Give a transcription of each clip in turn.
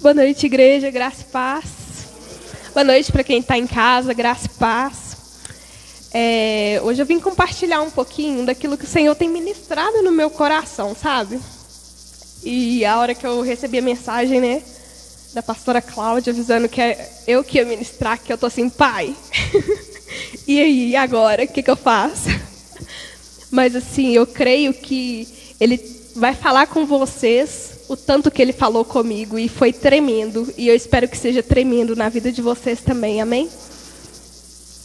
Boa noite, igreja, graça e paz. Boa noite para quem está em casa, graça e paz. Hoje eu vim compartilhar um pouquinho daquilo que o Senhor tem ministrado no meu coração, sabe? E a hora que eu recebi a mensagem, né, da pastora Cláudia, avisando que é eu que ia ministrar, que eu tô assim, pai, e aí, agora, o que eu faço? Mas assim, eu creio que Ele vai falar com vocês o tanto que Ele falou comigo, e foi tremendo, e eu espero que seja tremendo na vida de vocês também, amém?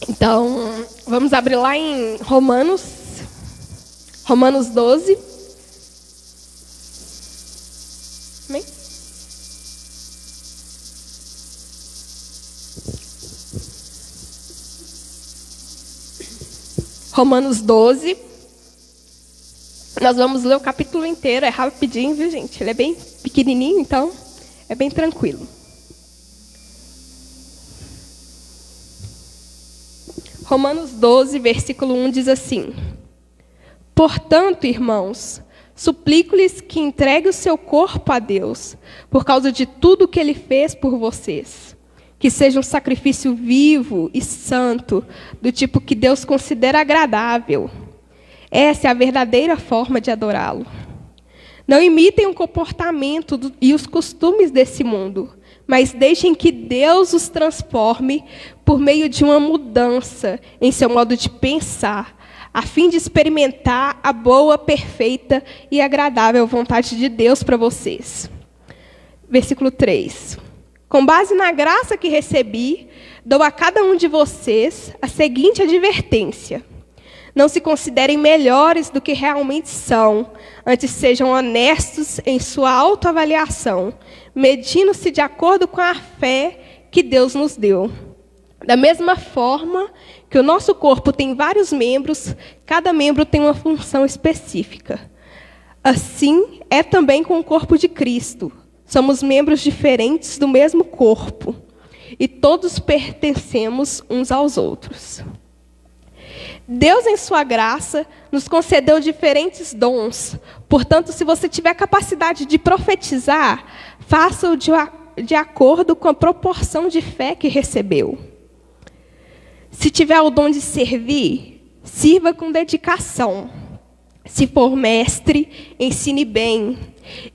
Então, vamos abrir lá em Romanos 12. Amém? Romanos 12. Nós vamos ler o capítulo inteiro, é rapidinho, viu, gente? Ele é bem pequenininho, então é bem tranquilo. Romanos 12, versículo 1 diz assim: Portanto, irmãos, suplico-lhes que entreguem o seu corpo a Deus, por causa de tudo que Ele fez por vocês. Que seja um sacrifício vivo e santo, do tipo que Deus considera agradável. Essa é a verdadeira forma de adorá-lo. Não imitem o comportamento e os costumes desse mundo, mas deixem que Deus os transforme por meio de uma mudança em seu modo de pensar, a fim de experimentar a boa, perfeita e agradável vontade de Deus para vocês. Versículo 3. Com base na graça que recebi, dou a cada um de vocês a seguinte advertência: não se considerem melhores do que realmente são, antes sejam honestos em sua autoavaliação, medindo-se de acordo com a fé que Deus nos deu. Da mesma forma que o nosso corpo tem vários membros, cada membro tem uma função específica. Assim é também com o corpo de Cristo. Somos membros diferentes do mesmo corpo, e todos pertencemos uns aos outros. Deus, em sua graça, nos concedeu diferentes dons. Portanto, se você tiver capacidade de profetizar, faça-o de acordo com a proporção de fé que recebeu. Se tiver o dom de servir, sirva com dedicação. Se for mestre, ensine bem.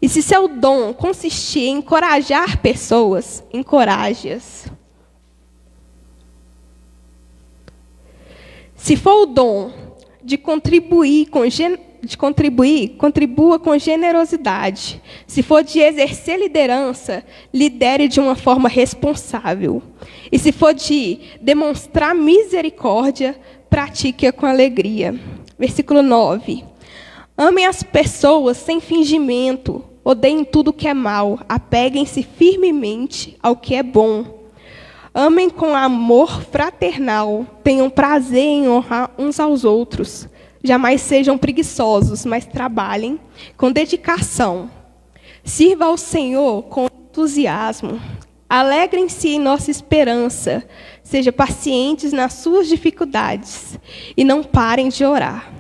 E se seu dom consistir em encorajar pessoas, encoraje-as. Se for o dom de contribuir, contribua com generosidade. Se for de exercer liderança, lidere de uma forma responsável. E se for de demonstrar misericórdia, pratique-a com alegria. Versículo 9. Amem as pessoas sem fingimento, odeiem tudo que é mal, apeguem-se firmemente ao que é bom. Amem com amor fraternal, tenham prazer em honrar uns aos outros. Jamais sejam preguiçosos, mas trabalhem com dedicação. Sirva ao Senhor com entusiasmo. Alegrem-se em nossa esperança. Sejam pacientes nas suas dificuldades e não parem de orar.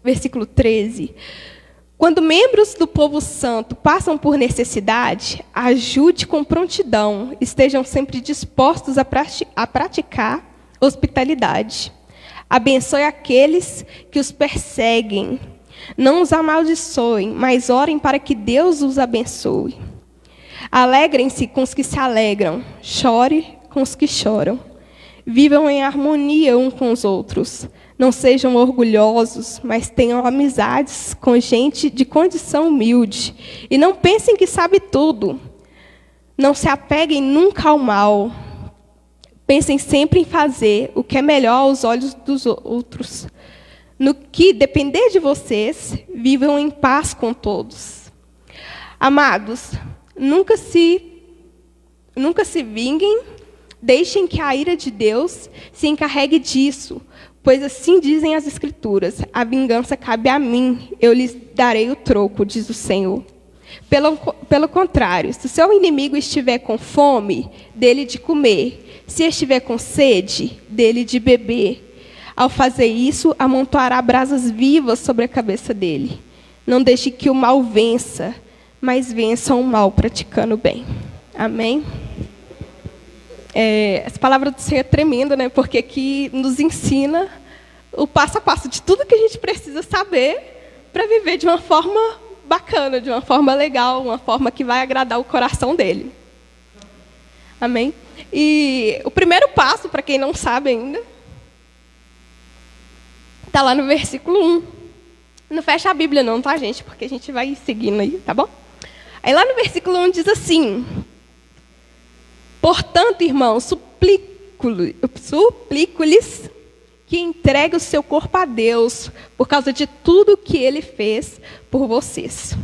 Versículo 13. Quando membros do povo santo passam por necessidade, ajude com prontidão, estejam sempre dispostos a praticar hospitalidade. Abençoe aqueles que os perseguem. Não os amaldiçoem, mas orem para que Deus os abençoe. Alegrem-se com os que se alegram, chore com os que choram. Vivam em harmonia uns com os outros. Não sejam orgulhosos, mas tenham amizades com gente de condição humilde. E não pensem que sabe tudo. Não se apeguem nunca ao mal. Pensem sempre em fazer o que é melhor aos olhos dos outros. No que depender de vocês, vivam em paz com todos. Amados, nunca se vinguem, deixem que a ira de Deus se encarregue disso. Pois assim dizem as Escrituras: a vingança cabe a mim, eu lhes darei o troco, diz o Senhor. Pelo contrário, se o seu inimigo estiver com fome, dele de comer. Se estiver com sede, dele de beber. Ao fazer isso, amontoará brasas vivas sobre a cabeça dele. Não deixe que o mal vença, mas vença o mal praticando o bem. Amém? Essa palavra do Senhor é tremenda, né? Porque aqui nos ensina o passo a passo de tudo que a gente precisa saber para viver de uma forma bacana, de uma forma legal, uma forma que vai agradar o coração dele. Amém? E o primeiro passo, para quem não sabe ainda, está lá no versículo 1. Não fecha a Bíblia não, tá, gente? Porque a gente vai seguindo aí, tá bom? Aí lá no versículo 1 diz assim: portanto, irmãos, suplico-lhes que entregue o seu corpo a Deus, por causa de tudo que Ele fez por vocês.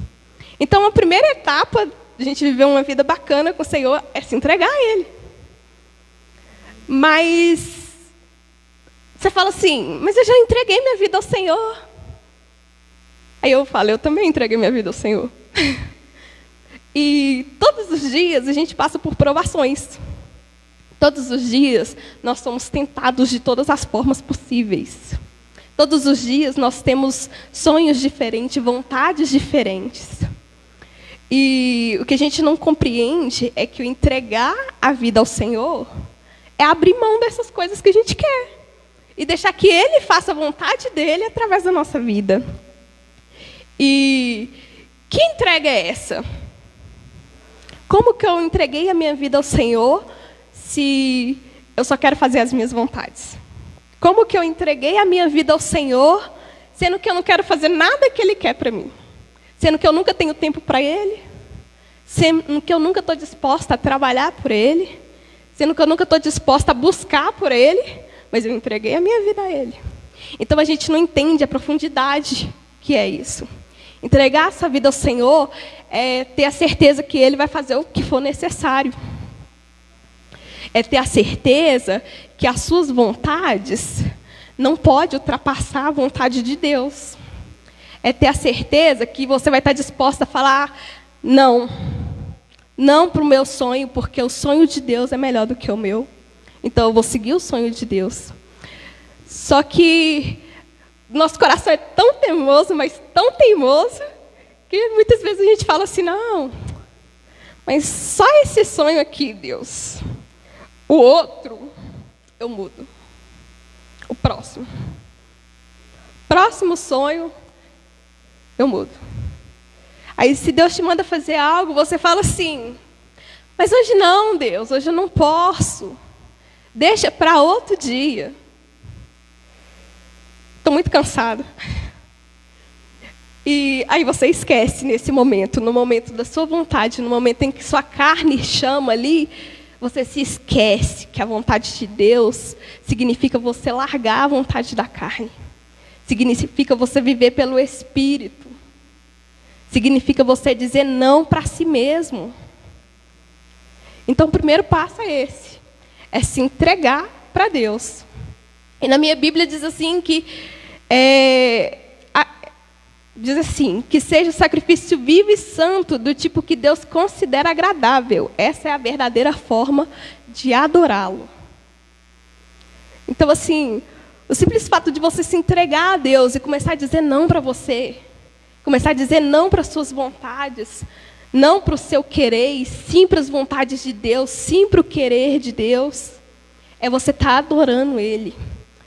Então, a primeira etapa de a gente viver uma vida bacana com o Senhor é se entregar a Ele. Mas você fala assim, mas eu já entreguei minha vida ao Senhor. Aí eu falo, eu também entreguei minha vida ao Senhor. E todos os dias a gente passa por provações. Todos os dias nós somos tentados de todas as formas possíveis. Todos os dias nós temos sonhos diferentes, vontades diferentes. E o que a gente não compreende é que o entregar a vida ao Senhor é abrir mão dessas coisas que a gente quer. E deixar que Ele faça a vontade dEle através da nossa vida. E que entrega é essa? Como que eu entreguei a minha vida ao Senhor se eu só quero fazer as minhas vontades? Como que eu entreguei a minha vida ao Senhor, sendo que eu não quero fazer nada que Ele quer para mim? Sendo que eu nunca tenho tempo para Ele? Sendo que eu nunca estou disposta a trabalhar por Ele? Sendo que eu nunca estou disposta a buscar por Ele? Mas eu entreguei a minha vida a Ele. Então a gente não entende a profundidade que é isso. Entregar a sua vida ao Senhor é ter a certeza que Ele vai fazer o que for necessário. É ter a certeza que as suas vontades não podem ultrapassar a vontade de Deus. É ter a certeza que você vai estar disposta a falar não. Não para o meu sonho, porque o sonho de Deus é melhor do que o meu. Então eu vou seguir o sonho de Deus. Só que nosso coração é tão teimoso, mas tão teimoso, que muitas vezes a gente fala assim, não, mas só esse sonho aqui, Deus. O outro, eu mudo. O próximo. Próximo sonho, eu mudo. Aí, se Deus te manda fazer algo, você fala assim, mas hoje não, Deus, hoje eu não posso. Deixa para outro dia. Estou muito cansada. E aí você esquece nesse momento, no momento da sua vontade, no momento em que sua carne chama ali, você se esquece que a vontade de Deus significa você largar a vontade da carne. Significa você viver pelo Espírito. Significa você dizer não para si mesmo. Então o primeiro passo é esse. É se entregar para Deus. E na minha Bíblia diz assim que que seja sacrifício vivo e santo, do tipo que Deus considera agradável. Essa é a verdadeira forma de adorá-lo. Então, assim, o simples fato de você se entregar a Deus e começar a dizer não para você, começar a dizer não para as suas vontades, não para o seu querer, e sim para as vontades de Deus, sim para o querer de Deus, é você estar adorando Ele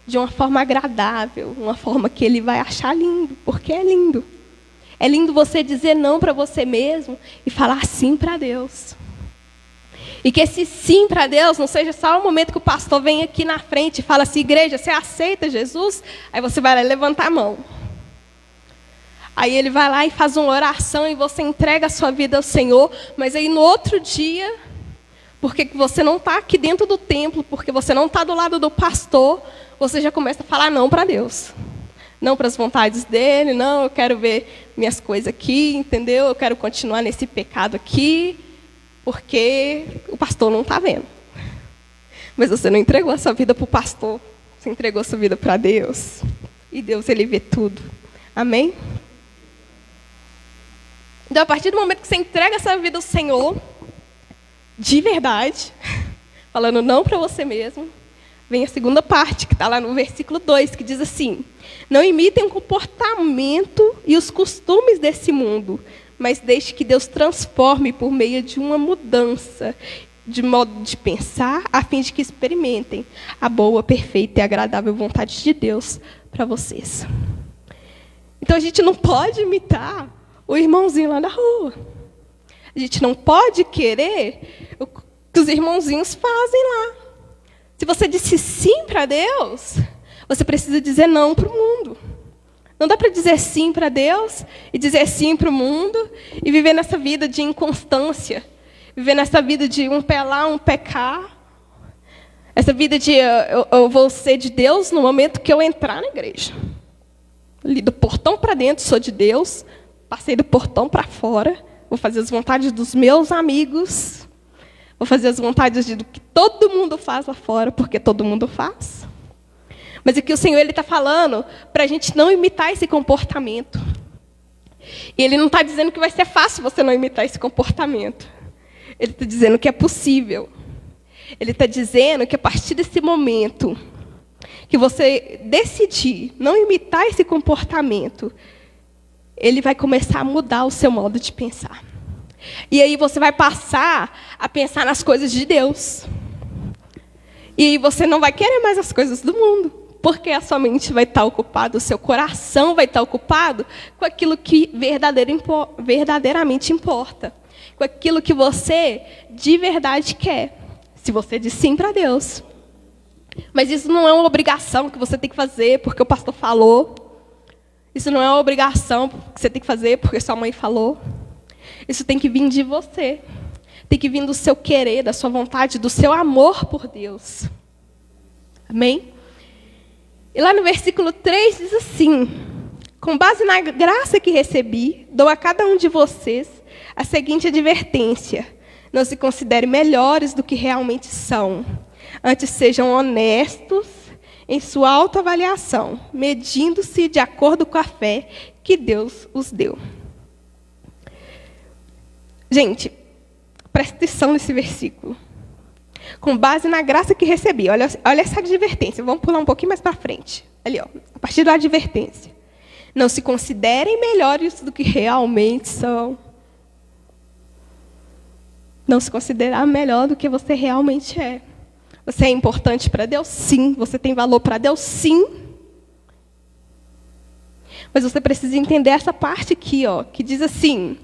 de uma forma agradável, uma forma que Ele vai achar lindo, porque é lindo. É lindo você dizer não para você mesmo e falar sim para Deus. E que esse sim para Deus não seja só o momento que o pastor vem aqui na frente e fala assim, igreja, você aceita Jesus? Aí você vai lá e levanta a mão. Aí ele vai lá e faz uma oração e você entrega a sua vida ao Senhor, mas aí no outro dia, porque você não está aqui dentro do templo, porque você não está do lado do pastor, você já começa a falar não para Deus. Não para as vontades dele, não, eu quero ver minhas coisas aqui, entendeu? Eu quero continuar nesse pecado aqui, porque o pastor não está vendo. Mas você não entregou a sua vida para o pastor, você entregou a sua vida para Deus. E Deus, Ele vê tudo. Amém? Então, a partir do momento que você entrega essa vida ao Senhor, de verdade, falando não para você mesmo, vem a segunda parte, que está lá no versículo 2, que diz assim, não imitem o comportamento e os costumes desse mundo, mas deixe que Deus transforme por meio de uma mudança de modo de pensar, a fim de que experimentem a boa, perfeita e agradável vontade de Deus para vocês. Então a gente não pode imitar o irmãozinho lá na rua. A gente não pode querer o que os irmãozinhos fazem lá. Se você disse sim para Deus, você precisa dizer não para o mundo. Não dá para dizer sim para Deus e dizer sim para o mundo e viver nessa vida de inconstância. Viver nessa vida de um pé lá, um pé cá. Essa vida de eu vou ser de Deus no momento que eu entrar na igreja. Ali do portão para dentro sou de Deus, passei do portão para fora, vou fazer as vontades dos meus amigos, vou fazer as vontades do que todo mundo faz lá fora, porque todo mundo faz. Mas aqui o Senhor está falando para a gente não imitar esse comportamento. E Ele não está dizendo que vai ser fácil você não imitar esse comportamento. Ele está dizendo que é possível. Ele está dizendo que a partir desse momento que você decidir não imitar esse comportamento, Ele vai começar a mudar o seu modo de pensar. E aí você vai passar a pensar nas coisas de Deus. E você não vai querer mais as coisas do mundo, porque a sua mente vai estar ocupada, o seu coração vai estar ocupado com aquilo que verdadeiramente importa. Com aquilo que você de verdade quer. Se você diz sim para Deus. Mas isso não é uma obrigação que você tem que fazer porque o pastor falou. Isso não é uma obrigação que você tem que fazer porque sua mãe falou. Isso tem que vir de você. Tem que vir do seu querer, da sua vontade, do seu amor por Deus. Amém? E lá no versículo 3 diz assim: com base na graça que recebi, dou a cada um de vocês a seguinte advertência: não se considerem melhores do que realmente são. Antes sejam honestos em sua autoavaliação, medindo-se de acordo com a fé que Deus os deu. Gente, presta atenção nesse versículo. Com base na graça que recebi. Olha essa advertência. Vamos pular um pouquinho mais para frente. Ali, ó, a partir da advertência. Não se considerem melhores do que realmente são. Não se considerar melhor do que você realmente é. Você é importante para Deus? Sim. Você tem valor para Deus? Sim. Mas você precisa entender essa parte aqui, ó, que diz assim: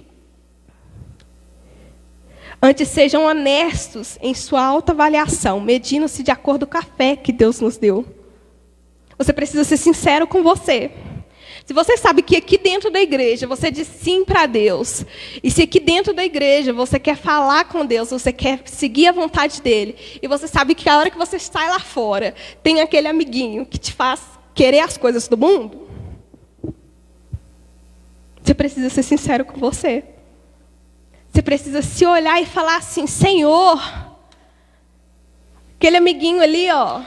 antes sejam honestos em sua autoavaliação, medindo-se de acordo com a fé que Deus nos deu. Você precisa ser sincero com você. Se você sabe que aqui dentro da igreja você diz sim para Deus, e se aqui dentro da igreja você quer falar com Deus, você quer seguir a vontade dele, e você sabe que a hora que você sai lá fora, tem aquele amiguinho que te faz querer as coisas do mundo, você precisa ser sincero com você. Você precisa se olhar e falar assim: Senhor, aquele amiguinho ali, ó,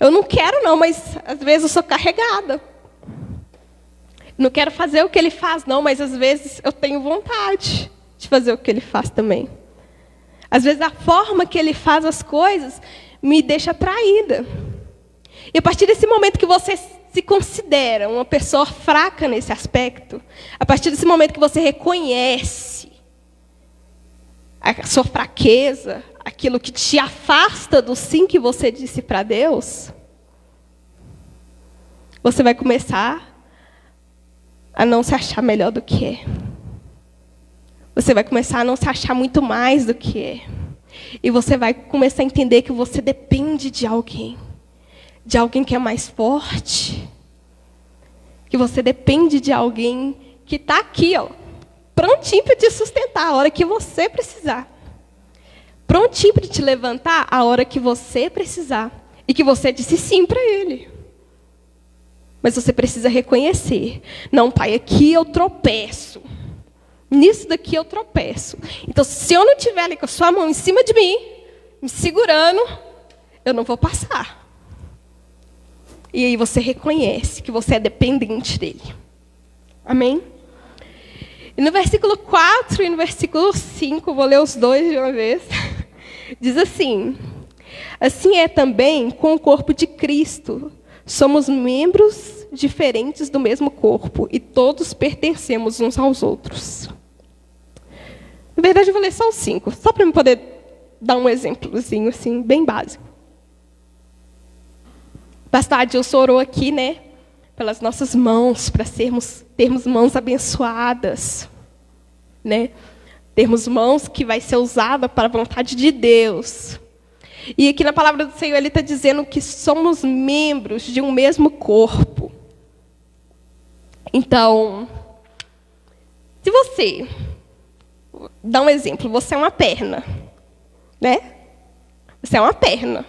eu não quero não, mas às vezes eu sou carregada. Não quero fazer o que ele faz, não, mas às vezes eu tenho vontade de fazer o que ele faz também. Às vezes a forma que ele faz as coisas me deixa atraída. E a partir desse momento que você se considera uma pessoa fraca nesse aspecto, a partir desse momento que você reconhece a sua fraqueza, aquilo que te afasta do sim que você disse para Deus, você vai começar a não se achar melhor do que é. Você vai começar a não se achar muito mais do que é. E você vai começar a entender que você depende de alguém que é mais forte, que você depende de alguém que está aqui, ó, prontinho para te sustentar a hora que você precisar. Prontinho para te levantar a hora que você precisar. E que você disse sim para ele. Mas você precisa reconhecer. Não, pai, aqui eu tropeço. Nisso daqui eu tropeço. Então, se eu não estiver ali com a sua mão em cima de mim, me segurando, eu não vou passar. E aí você reconhece que você é dependente dele. Amém? E no versículo 4 e no versículo 5, vou ler os dois de uma vez, diz assim: assim é também com o corpo de Cristo. Somos membros diferentes do mesmo corpo e todos pertencemos uns aos outros. Na verdade, eu vou ler só os 5, só para eu poder dar um exemplozinho, assim, bem básico. Pastor Adilson orou aqui, né? Pelas nossas mãos, para termos mãos abençoadas, né? Termos mãos que vai ser usada para a vontade de Deus. E aqui na palavra do Senhor, Ele está dizendo que somos membros de um mesmo corpo. Então, se você, dá um exemplo, você é uma perna, né? Você é uma perna.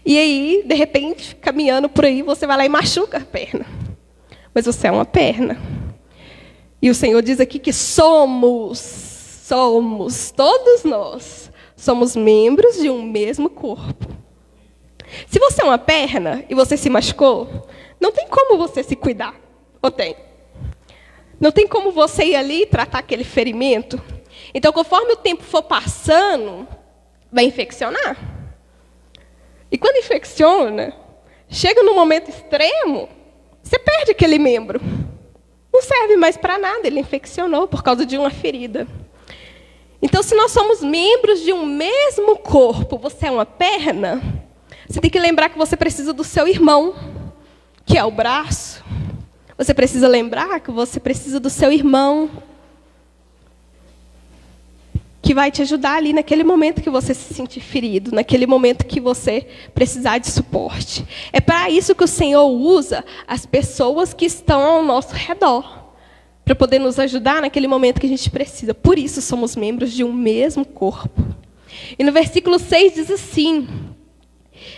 E aí, de repente, caminhando por aí, você vai lá e machuca a perna. Mas você é uma perna. E o Senhor diz aqui que somos, todos nós, somos membros de um mesmo corpo. Se você é uma perna e você se machucou, não tem como você se cuidar. Ou tem? Não tem como você ir ali e tratar aquele ferimento. Então, conforme o tempo for passando, vai infeccionar. E quando infecciona, chega num momento extremo, você perde aquele membro. Não serve mais para nada, ele infeccionou por causa de uma ferida. Então, se nós somos membros de um mesmo corpo, você é uma perna, você tem que lembrar que você precisa do seu irmão, que é o braço. Você precisa lembrar que você precisa do seu irmão, que vai te ajudar ali naquele momento que você se sentir ferido, naquele momento que você precisar de suporte. É para isso que o Senhor usa as pessoas que estão ao nosso redor, para poder nos ajudar naquele momento que a gente precisa. Por isso somos membros de um mesmo corpo. E no versículo 6 diz assim: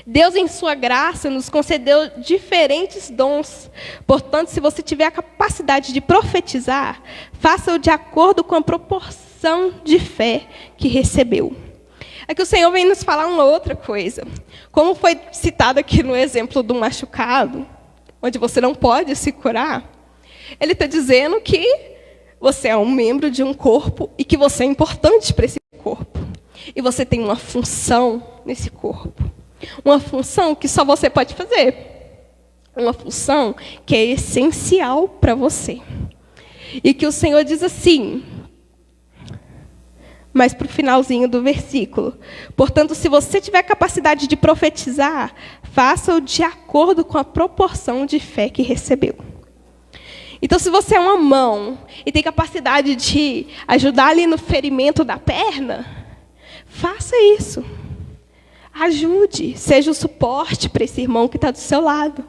Deus, em sua graça, nos concedeu diferentes dons. Portanto, se você tiver a capacidade de profetizar, faça-o de acordo com a proporção de fé que recebeu. Aqui o Senhor vem nos falar uma outra coisa. Como foi citado aqui no exemplo do machucado, onde você não pode se curar, Ele está dizendo que você é um membro de um corpo e que você é importante para esse corpo. E você tem uma função nesse corpo. Uma função que só você pode fazer. Uma função que é essencial para você. E que o Senhor diz assim, mas para o finalzinho do versículo: portanto, se você tiver capacidade de profetizar, faça-o de acordo com a proporção de fé que recebeu. Então, se você é uma mão e tem capacidade de ajudar ali no ferimento da perna, faça isso. Ajude, seja o suporte para esse irmão que está do seu lado.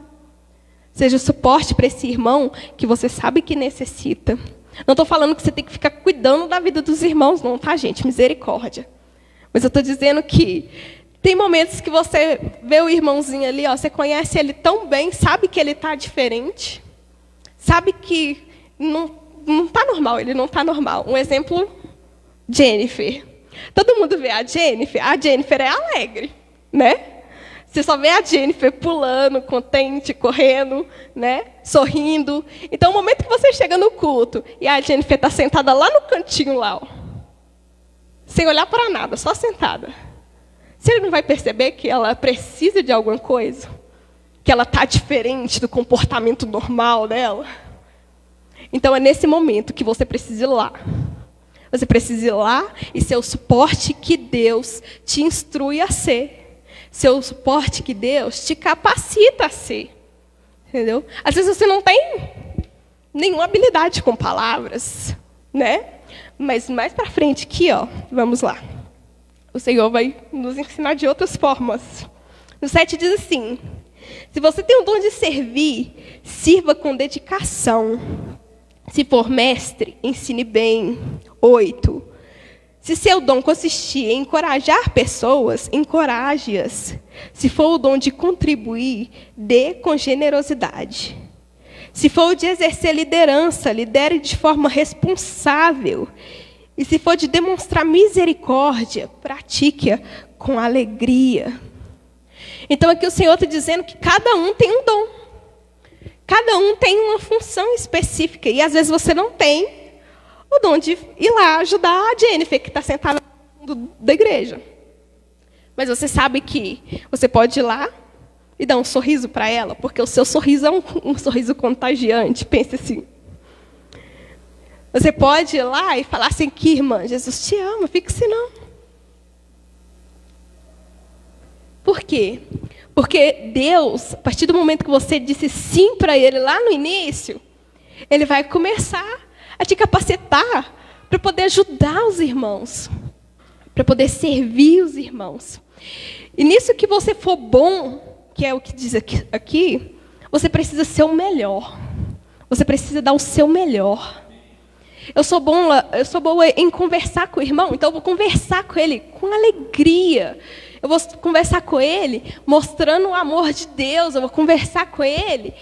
Seja o suporte para esse irmão que você sabe que necessita. Não estou falando que você tem que ficar cuidando da vida dos irmãos, não, tá, gente? Misericórdia. Mas eu estou dizendo que tem momentos que você vê o irmãozinho ali, ó, você conhece ele tão bem, sabe que ele está diferente, sabe que não está normal, ele não está normal. Um exemplo, Jennifer. Todo mundo vê a Jennifer é alegre, né? Você só vê a Jennifer pulando, contente, correndo, né? Sorrindo. Então, o momento que você chega no culto e a Jennifer está sentada lá no cantinho, lá, ó, sem olhar para nada, só sentada, você não vai perceber que ela precisa de alguma coisa? Que ela está diferente do comportamento normal dela? Então, é nesse momento que você precisa ir lá. Você precisa ir lá e ser o suporte que Deus te instrui a ser. Ser o suporte que Deus te capacita a ser. Entendeu? Às vezes você não tem nenhuma habilidade com palavras, né? Mas mais para frente aqui, ó, vamos lá. O Senhor vai nos ensinar de outras formas. No 7 diz assim: se você tem o dom de servir, sirva com dedicação. Se for mestre, ensine bem. 8. Se seu dom consistir em encorajar pessoas, encoraje-as. Se for o dom de contribuir, dê com generosidade. Se for o de exercer liderança, lidere de forma responsável. E se for de demonstrar misericórdia, pratique-a com alegria. Então aqui o Senhor está dizendo que cada um tem um dom. Cada um tem uma função específica. E às vezes você não tem o dom de ir lá ajudar a Jennifer, que está sentada no fundo da igreja. Mas você sabe que você pode ir lá e dar um sorriso para ela, porque o seu sorriso é um sorriso contagiante. Pense assim. Você pode ir lá e falar assim, que irmã, Jesus te ama, fica assim não. Por quê? Porque Deus, a partir do momento que você disse sim para Ele lá no início, Ele vai começar a te capacitar para poder ajudar os irmãos, para poder servir os irmãos. E nisso que você for bom, que é o que diz aqui, você precisa ser o melhor. Você precisa dar o seu melhor. Eu sou boa em conversar com o irmão, então eu vou conversar com ele com alegria. Eu vou conversar com ele mostrando o amor de Deus. Eu vou conversar com ele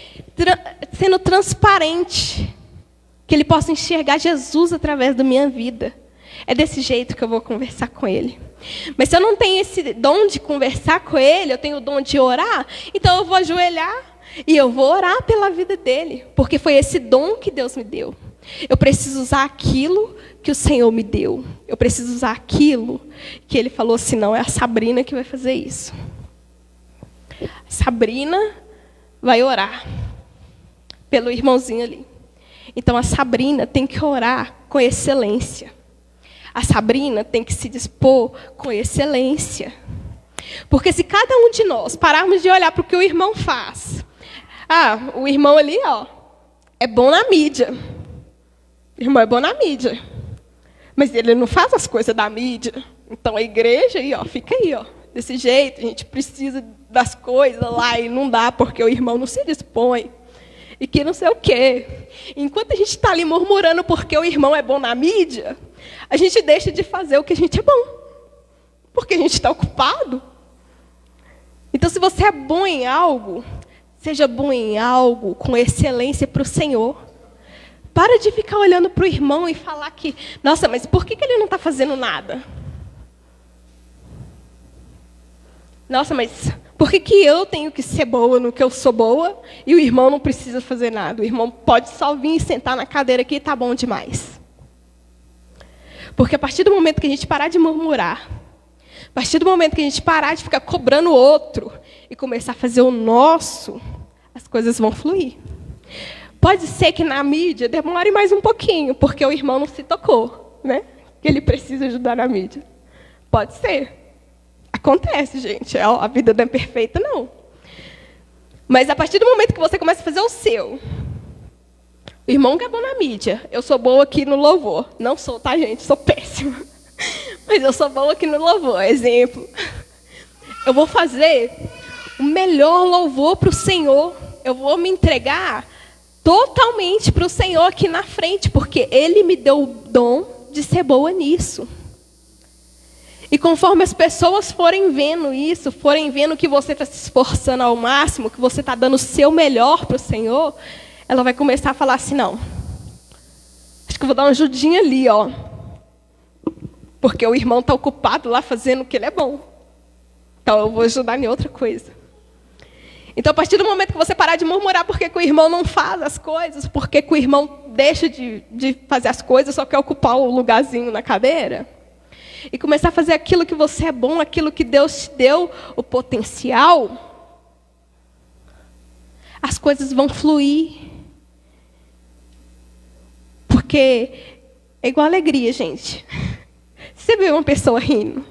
sendo transparente. Que ele possa enxergar Jesus através da minha vida. É desse jeito que eu vou conversar com ele. Mas se eu não tenho esse dom de conversar com ele, eu tenho o dom de orar, então eu vou ajoelhar e eu vou orar pela vida dele. Porque foi esse dom que Deus me deu. Eu preciso usar aquilo que o Senhor me deu. Eu preciso usar aquilo que Ele falou, senão é a Sabrina que vai fazer isso. A Sabrina vai orar pelo irmãozinho ali. Então a Sabrina tem que orar com excelência. A Sabrina tem que se dispor com excelência. Porque se cada um de nós pararmos de olhar para o que o irmão faz. O irmão ali, é bom na mídia. O irmão é bom na mídia. Mas ele não faz as coisas da mídia. Então a igreja aí, fica aí, desse jeito. A gente precisa das coisas lá e não dá porque o irmão não se dispõe. E que não sei o quê. Enquanto a gente está ali murmurando porque o irmão é bom na mídia, a gente deixa de fazer o que a gente é bom. Porque a gente está ocupado. Então, se você é bom em algo, seja bom em algo com excelência para o Senhor. Para de ficar olhando para o irmão e falar que, nossa, mas por que ele não está fazendo nada? Nossa, mas por que eu tenho que ser boa no que eu sou boa e o irmão não precisa fazer nada? O irmão pode só vir e sentar na cadeira aqui e está bom demais. Porque a partir do momento que a gente parar de murmurar, a partir do momento que a gente parar de ficar cobrando o outro e começar a fazer o nosso, as coisas vão fluir. Pode ser que na mídia demore mais um pouquinho, porque o irmão não se tocou, né? Que ele precisa ajudar na mídia. Pode ser. Acontece, gente. A vida não é perfeita, não. Mas a partir do momento que você começa a fazer o seu, o irmão que é bom na mídia, eu sou boa aqui no louvor. Não sou, tá, gente? Sou péssima. Mas eu sou boa aqui no louvor. Exemplo. Eu vou fazer o melhor louvor para o Senhor. Eu vou me entregar totalmente para o Senhor aqui na frente, porque Ele me deu o dom de ser boa nisso. E conforme as pessoas forem vendo isso, forem vendo que você está se esforçando ao máximo, que você está dando o seu melhor para o Senhor, ela vai começar a falar assim, não, acho que eu vou dar uma ajudinha ali, porque o irmão está ocupado lá fazendo o que ele é bom. Então eu vou ajudar em outra coisa. Então, a partir do momento que você parar de murmurar porque que o irmão não faz as coisas, porque que o irmão deixa de fazer as coisas, só quer ocupar o lugarzinho na cadeira, e começar a fazer aquilo que você é bom, aquilo que Deus te deu, o potencial, as coisas vão fluir. Porque é igual alegria, gente. Você vê uma pessoa rindo,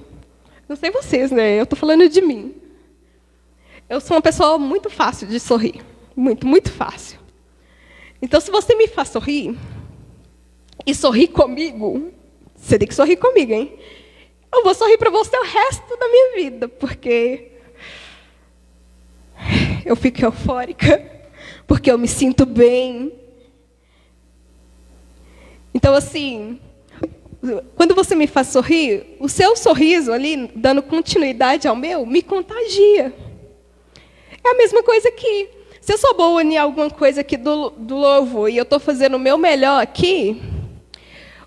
não sei vocês, né? Eu estou falando de mim. Eu sou uma pessoa muito fácil de sorrir. Muito, muito fácil. Então, se você me faz sorrir, e sorrir comigo, você tem que sorrir comigo, hein? Eu vou sorrir para você o resto da minha vida, porque eu fico eufórica, porque eu me sinto bem. Então, assim, quando você me faz sorrir, o seu sorriso ali, dando continuidade ao meu, me contagia. É a mesma coisa aqui. Se eu sou boa em alguma coisa aqui do louvor e eu estou fazendo o meu melhor aqui,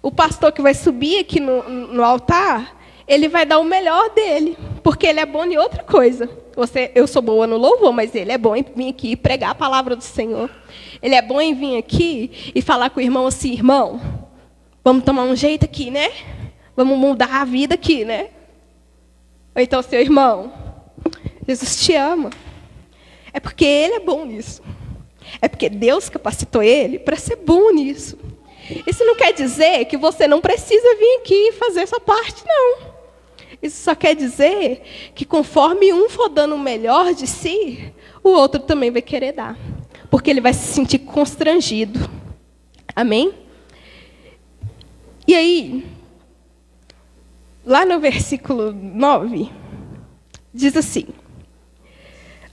o pastor que vai subir aqui no altar, ele vai dar o melhor dele, porque ele é bom em outra coisa. Eu sou boa no louvor, mas ele é bom em vir aqui e pregar a palavra do Senhor. Ele é bom em vir aqui e falar com o irmão assim, irmão, vamos tomar um jeito aqui, né? Vamos mudar a vida aqui, né? Ou então, seu irmão, Jesus te ama. É porque ele é bom nisso. É porque Deus capacitou ele para ser bom nisso. Isso não quer dizer que você não precisa vir aqui e fazer essa parte, não. Isso só quer dizer que conforme um for dando o melhor de si, o outro também vai querer dar. Porque ele vai se sentir constrangido. Amém? E aí, lá no versículo 9, diz assim: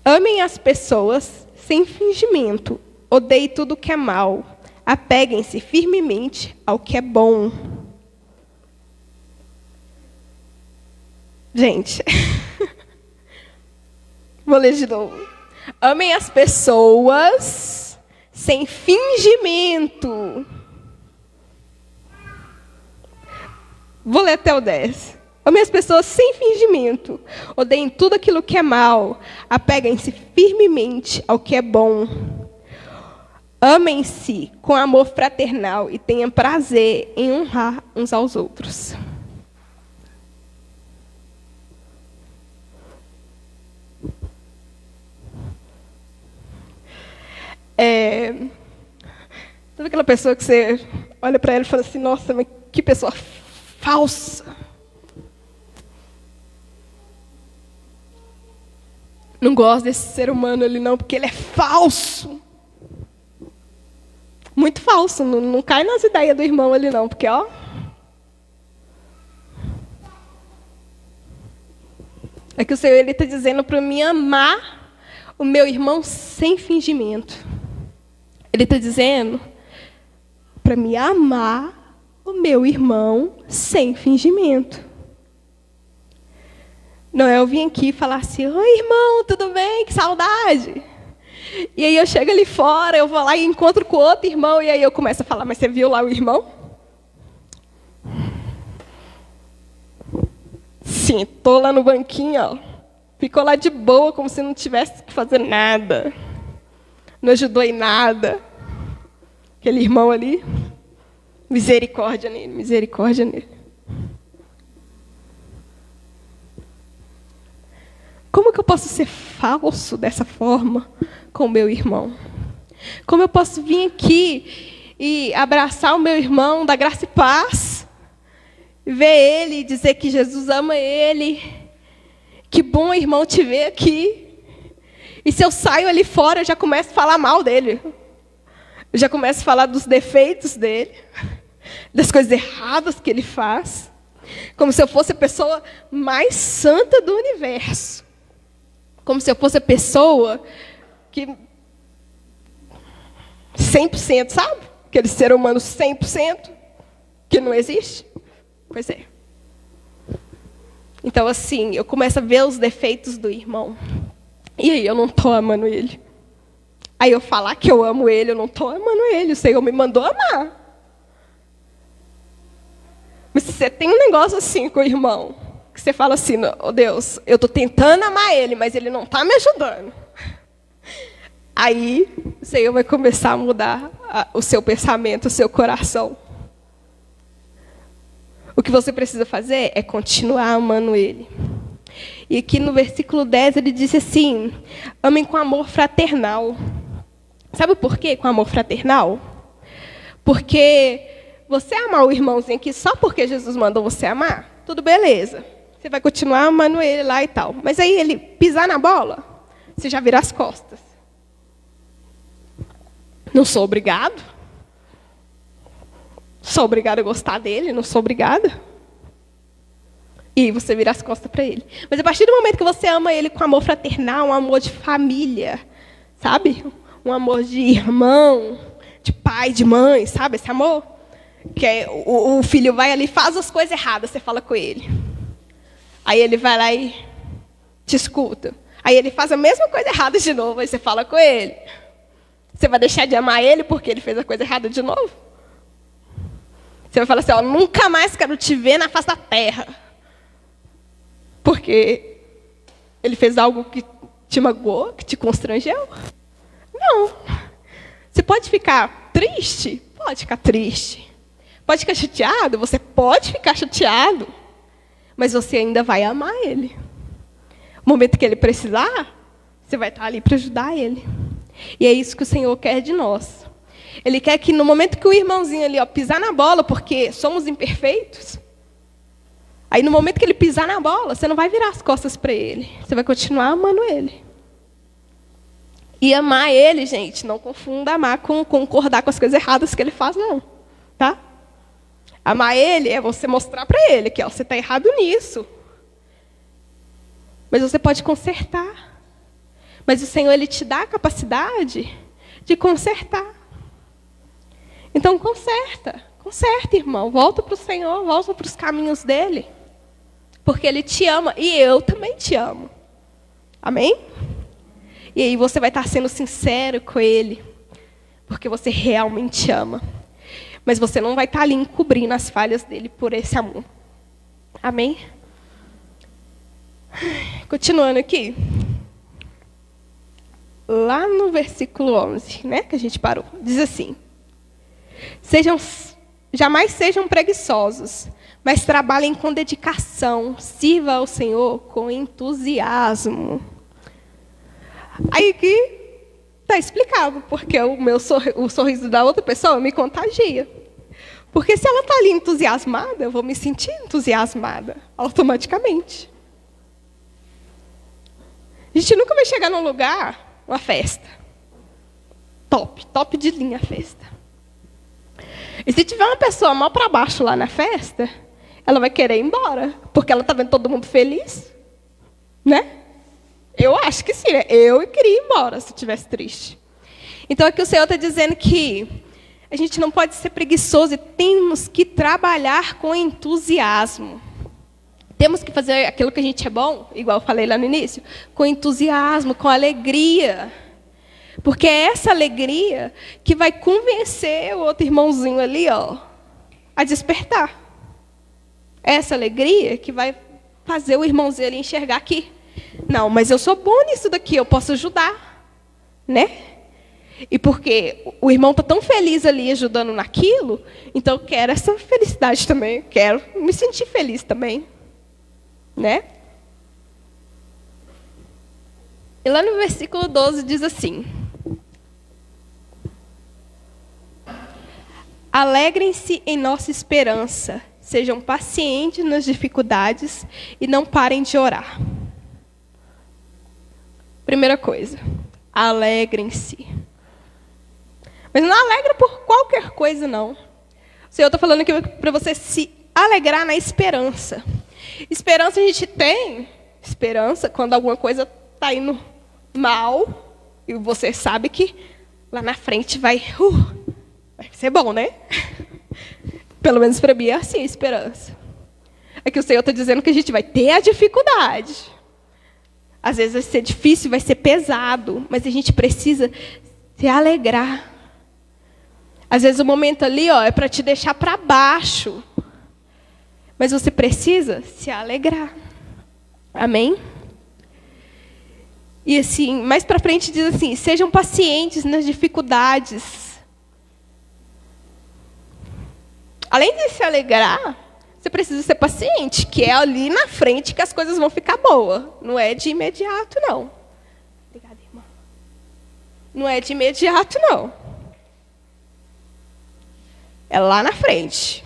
amem as pessoas sem fingimento, odeiem tudo que é mal, apeguem-se firmemente ao que é bom. Gente, vou ler de novo. Amem as pessoas sem fingimento. Vou ler até o 10. Amem as pessoas sem fingimento. Odeiem tudo aquilo que é mal. Apeguem-se firmemente ao que é bom. Amem-se com amor fraternal e tenham prazer em honrar uns aos outros. Sabe aquela pessoa que você olha para ela e fala assim, nossa, mas que pessoa falsa. Não gosto desse ser humano ali não, porque ele é falso. Muito falso, não cai nas ideias do irmão ali não, porque ó. É que o Senhor está dizendo para mim amar o meu irmão sem fingimento. Ele está dizendo para me amar o meu irmão sem fingimento. Não é eu vim aqui e falar assim, oi irmão, tudo bem? Que saudade. E aí eu chego ali fora, eu vou lá e encontro com outro irmão, e aí eu começo a falar, mas você viu lá o irmão? Sentou lá no banquinho, ó. Ficou lá de boa, como se não tivesse que fazer nada. Não ajudou em nada. Aquele irmão ali, misericórdia nele, misericórdia nele. Como que eu posso ser falso dessa forma com o meu irmão? Como eu posso vir aqui e abraçar o meu irmão, dar graça e paz, ver ele e dizer que Jesus ama ele, que bom irmão te ver aqui, e se eu saio ali fora, eu já começo a falar mal dele, eu já começo a falar dos defeitos dele, das coisas erradas que ele faz, como se eu fosse a pessoa mais santa do universo. Como se eu fosse a pessoa que 100%, sabe? Aquele ser humano 100% que não existe. Pois é. Então, assim, eu começo a ver os defeitos do irmão. E aí eu não estou amando ele. Aí eu falar que eu amo ele, eu não estou amando ele. O Senhor me mandou amar. Mas se você tem um negócio assim com o irmão, que você fala assim, oh Deus, eu estou tentando amar ele, mas ele não está me ajudando. Aí o Senhor vai começar a mudar o seu pensamento, o seu coração. O que você precisa fazer é continuar amando ele. E aqui no versículo 10 ele diz assim, amem com amor fraternal. Sabe por quê com amor fraternal? Porque você amar o irmãozinho aqui só porque Jesus mandou você amar, tudo beleza. Você vai continuar amando ele lá e tal. Mas aí ele pisar na bola, você já vira as costas. Não sou obrigado. Sou obrigada a gostar dele, não sou obrigada. E você vira as costas para ele. Mas a partir do momento que você ama ele com amor fraternal, um amor de família, sabe? Um amor de irmão, de pai, de mãe, sabe? Esse amor. Que é, o filho vai ali e faz as coisas erradas, você fala com ele. Aí ele vai lá e te escuta. Aí ele faz a mesma coisa errada de novo, aí você fala com ele. Você vai deixar de amar ele porque ele fez a coisa errada de novo? Você vai falar assim, ó, nunca mais quero te ver na face da terra. Porque ele fez algo que te magoou, que te constrangeu? Não. Você pode ficar triste? Pode ficar triste. Pode ficar chateado? Você pode ficar chateado. Mas você ainda vai amar ele. No momento que ele precisar, você vai estar ali para ajudar ele. E é isso que o Senhor quer de nós. Ele quer que no momento que o irmãozinho ali, ó, pisar na bola, porque somos imperfeitos, aí no momento que ele pisar na bola, você não vai virar as costas para ele. Você vai continuar amando ele. E amar ele, gente, não confunda amar com concordar com as coisas erradas que ele faz, não. Tá? Amar ele é você mostrar para ele que ó, você está errado nisso. Mas você pode consertar. Mas o Senhor, Ele te dá a capacidade de consertar. Então, conserta. Conserta, irmão. Volta para o Senhor, volta para os caminhos dEle. Porque Ele te ama e eu também te amo. Amém? E aí você vai estar sendo sincero com Ele. Porque você realmente ama. Mas você não vai estar ali encobrindo as falhas dEle por esse amor. Amém? Continuando aqui. Lá no versículo 11, né, que a gente parou. Diz assim. Jamais sejam preguiçosos, mas trabalhem com dedicação. Sirva ao Senhor com entusiasmo. Aí que está explicado, porque o sorriso da outra pessoa me contagia. Porque se ela está ali entusiasmada, eu vou me sentir entusiasmada automaticamente. A gente nunca vai chegar num lugar, uma festa. Top de linha a festa. E se tiver uma pessoa mal para baixo lá na festa, ela vai querer ir embora, porque ela está vendo todo mundo feliz. Né? Eu acho que sim, né? Eu queria ir embora se estivesse triste. Então aqui o Senhor está dizendo que a gente não pode ser preguiçoso e temos que trabalhar com entusiasmo. Temos que fazer aquilo que a gente é bom, igual eu falei lá no início, com entusiasmo, com alegria. Porque é essa alegria que vai convencer o outro irmãozinho ali, ó, a despertar. É essa alegria que vai fazer o irmãozinho ali enxergar aqui. Não, mas eu sou bom nisso daqui, eu posso ajudar. Né? E porque o irmão está tão feliz ali ajudando naquilo, então eu quero essa felicidade também, eu quero me sentir feliz também. Né? E lá no versículo 12 diz assim: alegrem-se em nossa esperança, sejam pacientes nas dificuldades e não parem de orar. Primeira coisa, alegrem-se. Mas não alegra por qualquer coisa, não. O Senhor está falando aqui para você se alegrar na esperança. Esperança a gente tem, esperança quando alguma coisa está indo mal, e você sabe que lá na frente vai ser bom, né? Pelo menos para mim é assim a esperança. É que o Senhor está dizendo que a gente vai ter a dificuldade. Às vezes vai ser difícil, vai ser pesado, mas a gente precisa se alegrar. Às vezes o momento ali, ó, é para te deixar para baixo. Mas você precisa se alegrar. Amém? E assim, mais para frente diz assim, sejam pacientes nas dificuldades. Além de se alegrar, você precisa ser paciente, que é ali na frente que as coisas vão ficar boas. Não é de imediato, não. Obrigada, irmã. Não é de imediato, não. É lá na frente.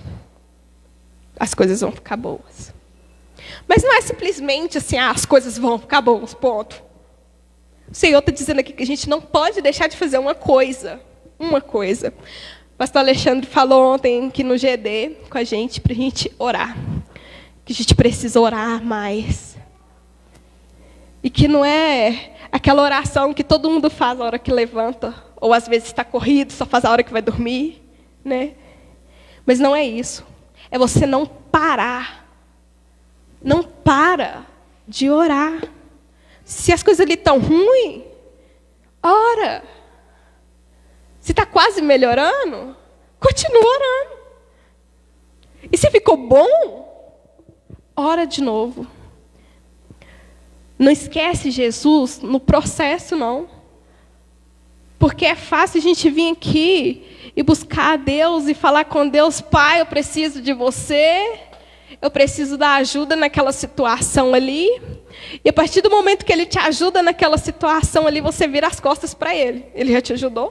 As coisas vão ficar boas. Mas não é simplesmente assim, as coisas vão ficar boas, ponto. O Senhor está dizendo aqui que a gente não pode deixar de fazer uma coisa. Uma coisa. O pastor Alexandre falou ontem aqui no GD com a gente, para a gente orar. Que a gente precisa orar mais. E que não é aquela oração que todo mundo faz a hora que levanta. Ou às vezes está corrido, só faz a hora que vai dormir. Né? Mas não é isso. É você não parar. Não para de orar. Se as coisas ali estão ruins, ora. Se está quase melhorando, continua orando. E se ficou bom, ora de novo. Não esquece Jesus no processo, não. Porque é fácil a gente vir aqui e buscar a Deus e falar com Deus, Pai, eu preciso de você, eu preciso da ajuda naquela situação ali. E a partir do momento que Ele te ajuda naquela situação ali, você vira as costas para Ele. Ele já te ajudou?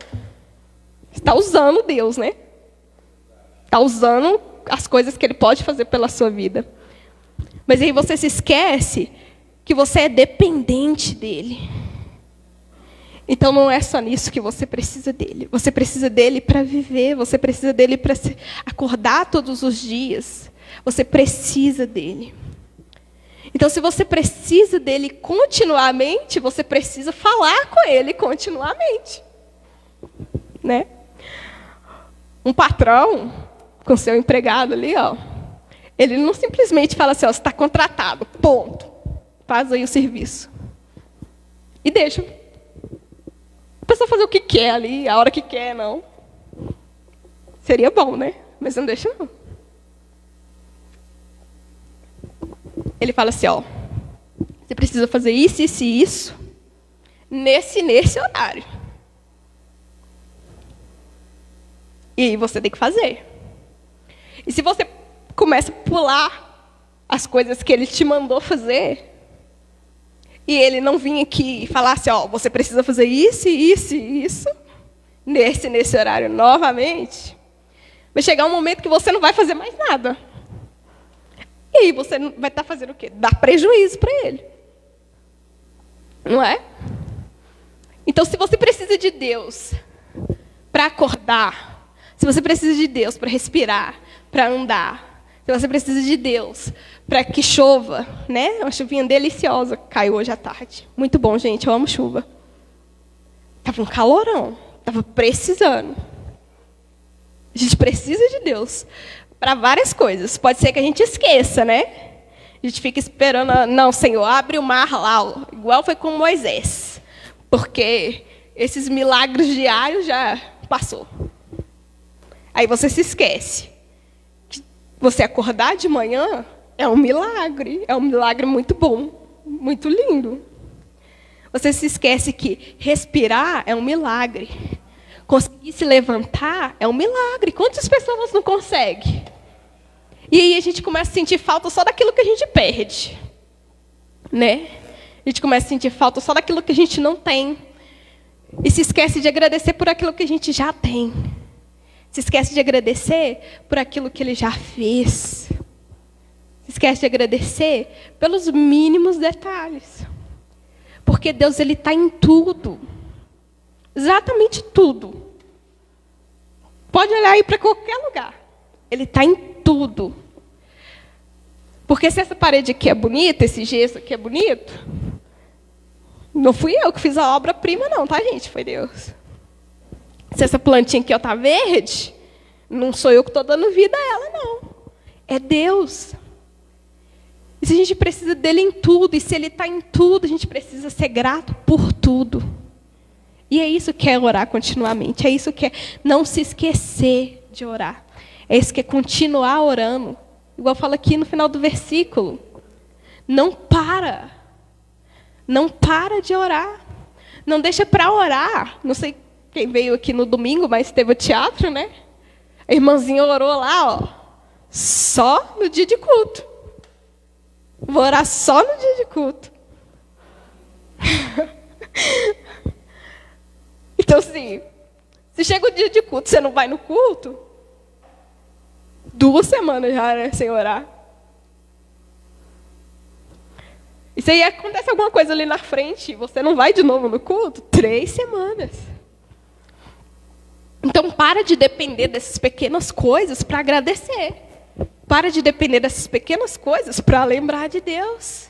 Você está usando Deus, né? Está usando as coisas que Ele pode fazer pela sua vida. Mas aí você se esquece que você é dependente dEle. Então não é só nisso que você precisa dEle. Você precisa dEle para viver. Você precisa dEle para acordar todos os dias. Você precisa dEle. Então, se você precisa dEle continuamente, você precisa falar com Ele continuamente. Né? Um patrão com seu empregado ali, ó, ele não simplesmente fala assim, ó, você está contratado, ponto. Faz aí o serviço. E deixa a pessoa fazer o que quer ali, a hora que quer, não. Seria bom, né? Mas não deixa, não. Ele fala assim, ó, você precisa fazer isso, isso e isso, nesse horário. E aí você tem que fazer. E se você começa a pular as coisas que ele te mandou fazer, e ele não vir aqui e falar assim, ó, você precisa fazer isso, isso e isso, nesse horário novamente, vai chegar um momento que você não vai fazer mais nada. E aí você vai estar fazendo o quê? Dar prejuízo para ele. Não é? Então, se você precisa de Deus para acordar, se você precisa de Deus para respirar, para andar, se você precisa de Deus para que chova, né? Uma chuvinha deliciosa caiu hoje à tarde. Muito bom, gente, eu amo chuva. Estava um calorão, estava precisando. A gente precisa de Deus para várias coisas. Pode ser que a gente esqueça, né? A gente fica esperando, não, Senhor, abre o mar lá, igual foi com Moisés. Porque esses milagres diários já passou. Aí você se esquece. Você acordar de manhã é um milagre muito bom, muito lindo. Você se esquece que respirar é um milagre. Conseguir se levantar é um milagre. Quantas pessoas não conseguem? E aí a gente começa a sentir falta só daquilo que a gente perde. Né? A gente começa a sentir falta só daquilo que a gente não tem. E se esquece de agradecer por aquilo que a gente já tem. Se esquece de agradecer por aquilo que Ele já fez. Se esquece de agradecer pelos mínimos detalhes. Porque Deus, Ele está em tudo. Exatamente tudo. Pode olhar aí para qualquer lugar. Ele está em tudo. Porque se essa parede aqui é bonita, esse gesso aqui é bonito, não fui eu que fiz a obra-prima, não, tá, gente? Foi Deus. Se essa plantinha aqui está verde, não sou eu que estou dando vida a ela, não. É Deus. E se a gente precisa dele em tudo, e se ele está em tudo, a gente precisa ser grato por tudo. E é isso que é orar continuamente. É isso que é não se esquecer de orar. É isso que é continuar orando. Igual fala aqui no final do versículo. Não para. Não para de orar. Não deixa para orar. Não sei quem veio aqui no domingo, mas teve o teatro, né? A irmãzinha orou lá, ó, só no dia de culto. Vou orar só no dia de culto. Então, assim, se chega o dia de culto, você não vai no culto, 2 semanas já, né, sem orar. E se aí acontece alguma coisa ali na frente, você não vai de novo no culto, 3 semanas. Então, para de depender dessas pequenas coisas para agradecer. Para de depender dessas pequenas coisas para lembrar de Deus.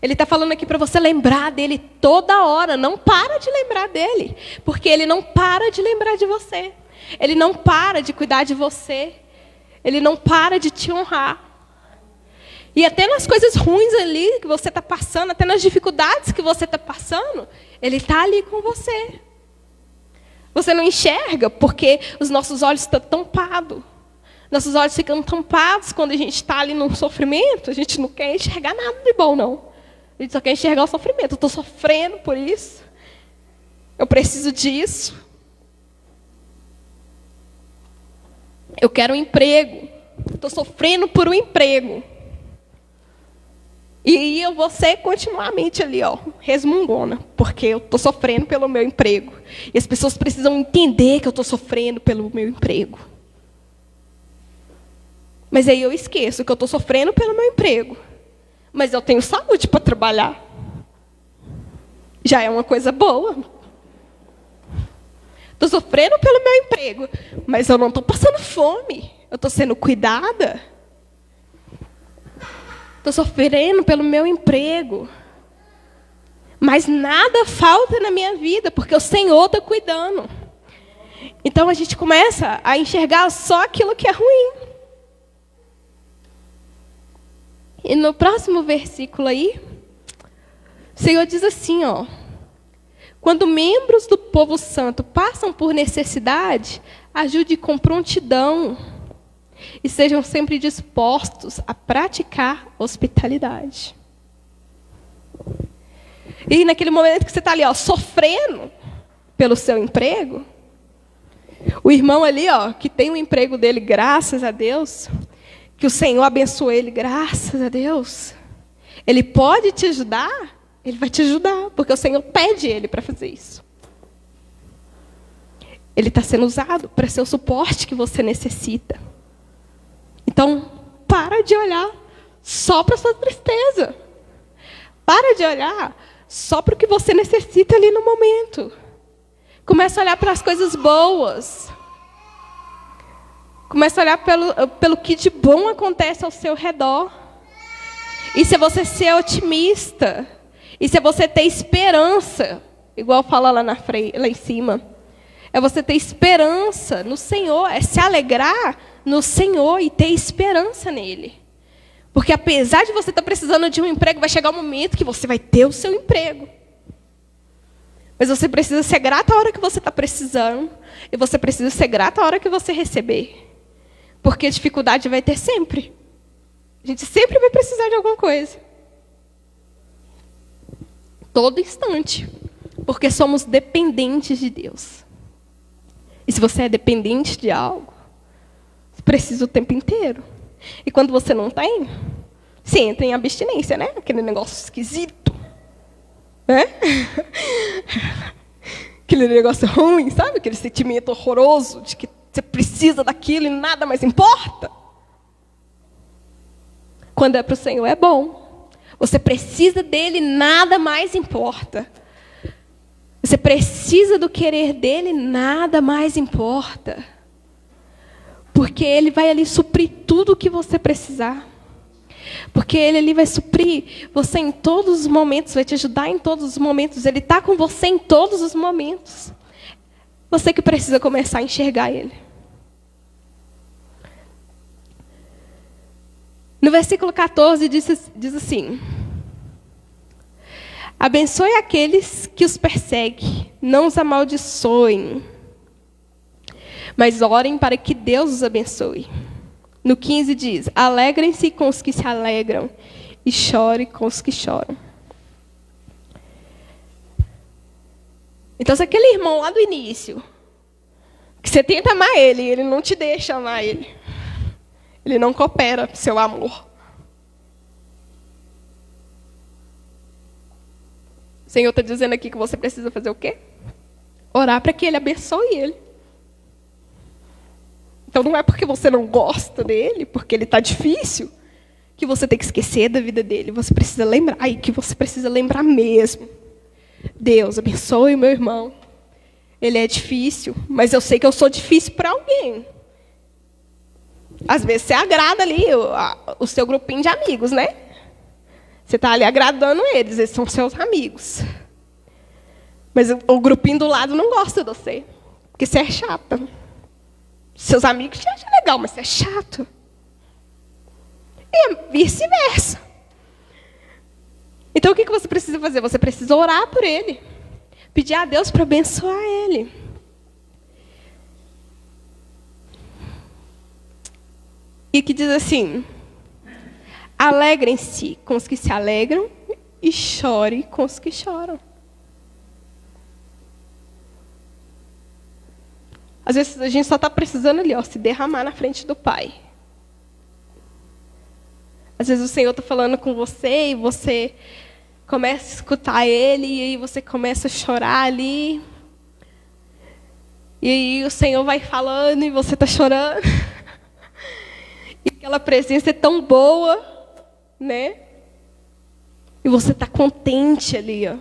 Ele está falando aqui para você lembrar dele toda hora. Não para de lembrar dele. Porque ele não para de lembrar de você. Ele não para de cuidar de você. Ele não para de te honrar. E até nas coisas ruins ali que você está passando, até nas dificuldades que você está passando, ele está ali com você. Você não enxerga porque os nossos olhos estão tampados. Nossos olhos ficam tampados quando a gente está ali num sofrimento. A gente não quer enxergar nada de bom, não. A gente só quer enxergar o sofrimento. Eu estou sofrendo por isso. Eu preciso disso. Eu quero um emprego. Estou sofrendo por um emprego. E eu vou ser continuamente ali, ó, resmungona, porque eu estou sofrendo pelo meu emprego. E as pessoas precisam entender que eu estou sofrendo pelo meu emprego. Mas aí eu esqueço que eu estou sofrendo pelo meu emprego. Mas eu tenho saúde para trabalhar. Já é uma coisa boa. Estou sofrendo pelo meu emprego, mas eu não estou passando fome. Eu estou sendo cuidada. Estou sofrendo pelo meu emprego. Mas nada falta na minha vida, porque o Senhor está cuidando. Então a gente começa a enxergar só aquilo que é ruim. E no próximo versículo aí, o Senhor diz assim, ó: quando membros do povo santo passam por necessidade, ajude com prontidão e sejam sempre dispostos a praticar hospitalidade. E naquele momento que você está ali, ó, sofrendo pelo seu emprego, o irmão ali, ó, que tem o emprego dele, graças a Deus, que o Senhor abençoe ele, graças a Deus, ele pode te ajudar, ele vai te ajudar, porque o Senhor pede ele para fazer isso. Ele está sendo usado para ser o suporte que você necessita. Então, para de olhar só para a sua tristeza. Para de olhar só para o que você necessita ali no momento. Começa a olhar para as coisas boas. Começa a olhar pelo que de bom acontece ao seu redor. E se você ser otimista, e se você ter esperança, igual fala lá em cima, é você ter esperança no Senhor, é se alegrar no Senhor e ter esperança nele. Porque apesar de você estar precisando de um emprego, vai chegar um momento que você vai ter o seu emprego. Mas você precisa ser grato a hora que você está precisando, e você precisa ser grato a hora que você receber. Porque a dificuldade vai ter sempre. A gente sempre vai precisar de alguma coisa. Todo instante. Porque somos dependentes de Deus. E se você é dependente de algo, você precisa o tempo inteiro. E quando você não tem, você entra em abstinência, né? Aquele negócio esquisito. Né? Aquele negócio ruim, sabe? Aquele sentimento horroroso de que você precisa daquilo e nada mais importa. Quando é para o Senhor é bom. Você precisa dele, nada mais importa. Você precisa do querer dele, nada mais importa. Porque ele vai ali suprir tudo o que você precisar. Porque ele ali vai suprir você em todos os momentos, vai te ajudar em todos os momentos. Ele está com você em todos os momentos. Você que precisa começar a enxergar ele. No versículo 14 diz assim: abençoe aqueles que os perseguem, não os amaldiçoem, mas orem para que Deus os abençoe. No 15 diz: alegrem-se com os que se alegram e chore com os que choram. Então, se aquele irmão lá do início, que você tenta amar ele, e ele não te deixa amar ele, ele não coopera com o seu amor. O Senhor está dizendo aqui que você precisa fazer o quê? Orar para que ele abençoe ele. Então não é porque você não gosta dele, porque ele está difícil, que você tem que esquecer da vida dele. Você precisa lembrar, e que você precisa lembrar mesmo. Deus, abençoe o meu irmão. Ele é difícil, mas eu sei que eu sou difícil para alguém. Às vezes você agrada ali o seu grupinho de amigos, né? Você está ali agradando eles são seus amigos. Mas o grupinho do lado não gosta de você, porque você é chata. Seus amigos te acham legal, mas você é chato. E vice-versa. Então o que você precisa fazer? Você precisa orar por ele. Pedir a Deus para abençoar ele. E que diz assim: alegrem-se com os que se alegram e chore com os que choram. Às vezes a gente só está precisando ali, ó, se derramar na frente do Pai. Às vezes o Senhor está falando com você e você começa a escutar Ele e aí você começa a chorar ali. E aí o Senhor vai falando e você está chorando. E aquela presença é tão boa, né? E você está contente ali, ó.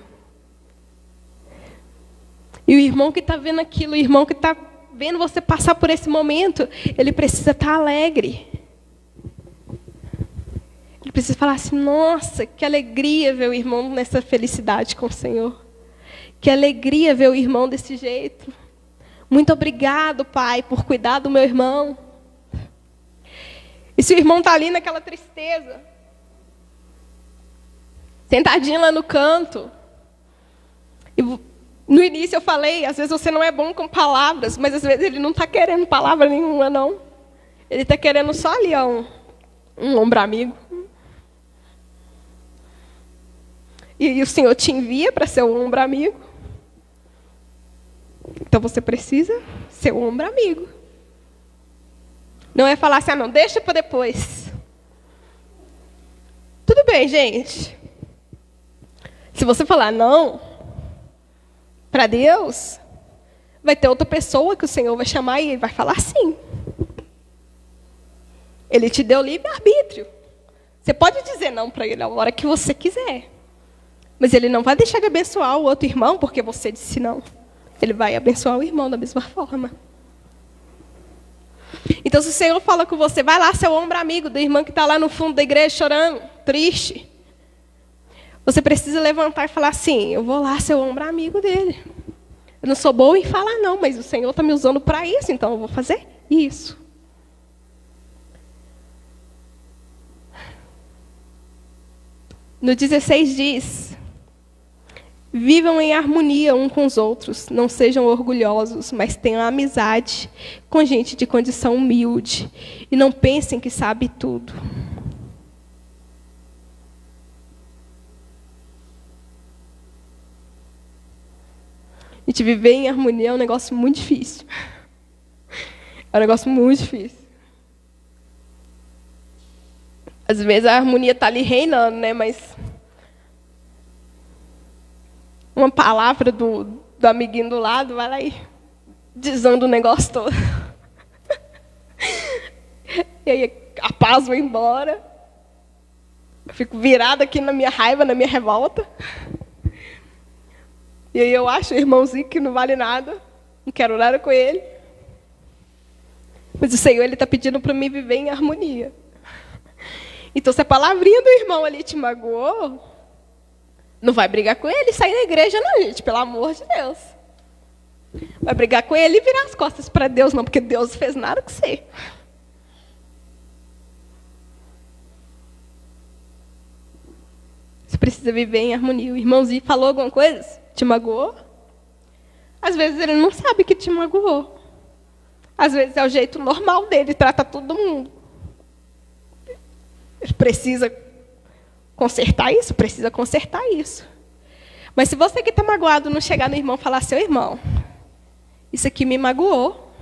E o irmão que está vendo aquilo, o irmão que está vendo você passar por esse momento, ele precisa estar alegre. Ele precisa falar assim, nossa, que alegria ver o irmão nessa felicidade com o Senhor. Que alegria ver o irmão desse jeito. Muito obrigado, Pai, por cuidar do meu irmão. E se o irmão está ali naquela tristeza, sentadinho lá no canto, e no início eu falei, às vezes você não é bom com palavras, mas às vezes ele não está querendo palavra nenhuma, não. Ele está querendo só ali, ó, um ombro amigo. E o Senhor te envia para ser um ombro amigo. Então você precisa ser um ombro amigo. Não é falar assim, não, deixa para depois. Tudo bem, gente. Se você falar não para Deus, vai ter outra pessoa que o Senhor vai chamar e ele vai falar sim. Ele te deu livre-arbítrio. Você pode dizer não para ele a hora que você quiser. Mas ele não vai deixar de abençoar o outro irmão porque você disse não. Ele vai abençoar o irmão da mesma forma. Então, se o Senhor fala com você, vai lá, seu ombro amigo do irmão que está lá no fundo da igreja chorando, triste. Você precisa levantar e falar assim, eu vou lá ser o ombro amigo dele. Eu não sou boa em falar não, mas o Senhor está me usando para isso, então eu vou fazer isso. No 16 diz, vivam em harmonia uns com os outros, não sejam orgulhosos, mas tenham amizade com gente de condição humilde. E não pensem que sabe tudo. A gente viver em harmonia é um negócio muito difícil. É um negócio muito difícil. Às vezes a harmonia está ali reinando, né? Mas uma palavra do amiguinho do lado vai lá e desanda o negócio todo. E aí a paz vai embora. Eu fico virada aqui na minha raiva, na minha revolta. E aí eu acho o irmãozinho que não vale nada. Não quero nada com ele. Mas o Senhor, Ele está pedindo para mim viver em harmonia. Então, se a palavrinha do irmão ali te magoou, não vai brigar com ele e sair da igreja, não, gente. Pelo amor de Deus. Vai brigar com ele e virar as costas para Deus, não. Porque Deus não fez nada com você. Você precisa viver em harmonia. O irmãozinho falou alguma coisa? Te magoou? Às vezes ele não sabe que te magoou. Às vezes é o jeito normal dele, trata todo mundo. Ele precisa consertar isso? Precisa consertar isso. Mas se você que está magoado não chegar no irmão e falar, seu irmão, isso aqui me magoou.